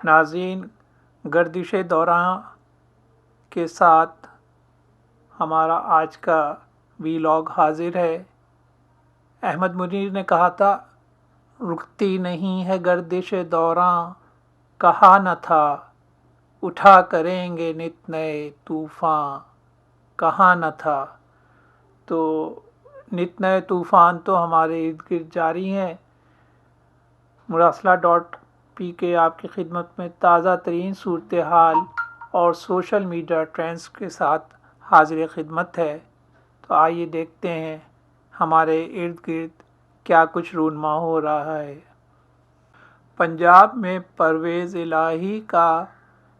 ناظرین، گردش دوراں کے ساتھ ہمارا آج کا ویلاگ حاضر ہے۔ احمد منیر نے کہا تھا، رکتی نہیں ہے گردش دوراں، کہا نہ تھا اٹھا کریں گے نت نئے طوفان، کہا نہ تھا۔ تو نت نئے طوفان تو ہمارے ارد گرد جاری ہیں۔ مراسلہ .pk آپ کی خدمت میں تازہ ترین صورتحال اور سوشل میڈیا ٹرینڈز کے ساتھ حاضر خدمت ہے۔ تو آئیے دیکھتے ہیں ہمارے ارد گرد کیا کچھ رونما ہو رہا ہے۔ پنجاب میں پرویز الہی کا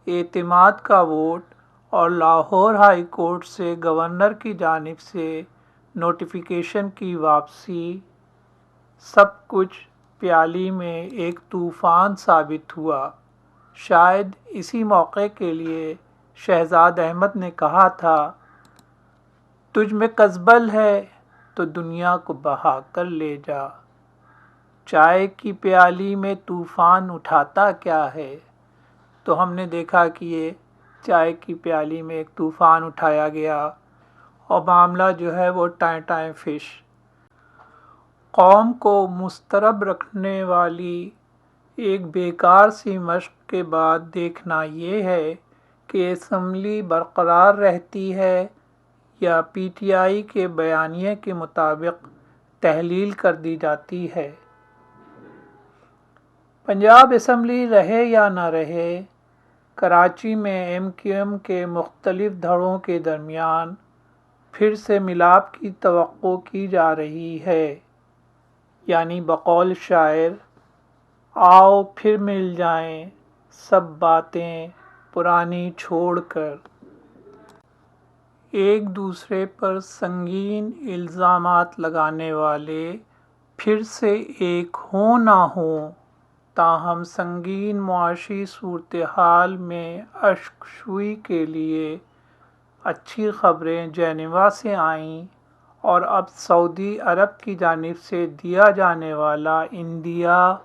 اعتماد کا ووٹ اور لاہور ہائی کورٹ سے گورنر کی جانب سے نوٹیفیکیشن کی واپسی، سب کچھ پیالی میں ایک طوفان ثابت ہوا۔ شاید اسی موقع کے لیے شہزاد احمد نے کہا تھا، تجھ میں قزبل ہے تو دنیا کو بہا کر لے جا۔ چائے کی پیالی میں طوفان اٹھاتا کیا ہے؟ تو ہم نے دیکھا کہ یہ چائے کی پیالی میں ایک طوفان اٹھایا گیا اور معاملہ جو ہے وہ ٹائم ٹائم فش۔ قوم کو مضطرب رکھنے والی ایک بیکار سی مشق کے بعد دیکھنا یہ ہے کہ اسمبلی برقرار رہتی ہے یا پی ٹی آئی کے بیانیے کے مطابق تحلیل کر دی جاتی ہے۔ پنجاب اسمبلی رہے یا نہ رہے، کراچی میں ایم کیو ایم کے مختلف دھڑوں کے درمیان پھر سے ملاپ کی توقع کی جا رہی ہے، یعنی بقول شاعر، آؤ پھر مل جائیں سب باتیں پرانی چھوڑ کر۔ ایک دوسرے پر سنگین الزامات لگانے والے پھر سے ایک ہوں نہ ہوں، تاہم سنگین معاشی صورتحال میں اشک شوئی کے لیے اچھی خبریں جنیوا سے آئیں اور اب سعودی عرب کی جانب سے دیا جانے والا عندیہ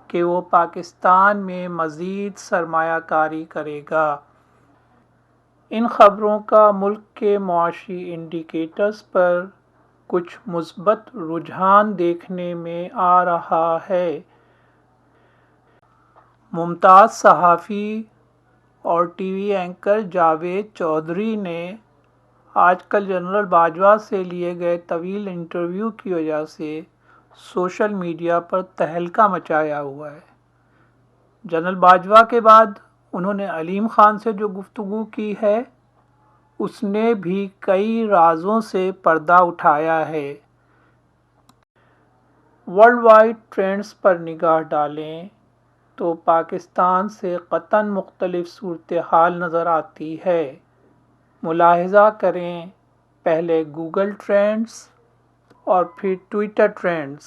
کہ وہ پاکستان میں مزید سرمایہ کاری کرے گا۔ ان خبروں کا ملک کے معاشی انڈیکیٹرز پر کچھ مثبت رجحان دیکھنے میں آ رہا ہے۔ ممتاز صحافی اور T V anchor Javed Chaudhry نے آج کل جنرل باجوہ سے لیے گئے طویل انٹرویو کی وجہ سے سوشل میڈیا پر تہلکہ مچایا ہوا ہے۔ جنرل باجوہ کے بعد انہوں نے علیم خان سے جو گفتگو کی ہے، اس نے بھی کئی رازوں سے پردہ اٹھایا ہے۔ ورلڈ وائڈ ٹرینڈز پر نگاہ ڈالیں تو پاکستان سے قطعاً مختلف صورتحال نظر آتی ہے۔ ملاحظہ کریں، پہلے گوگل ٹرینڈز اور پھر ٹویٹر ٹرینڈز۔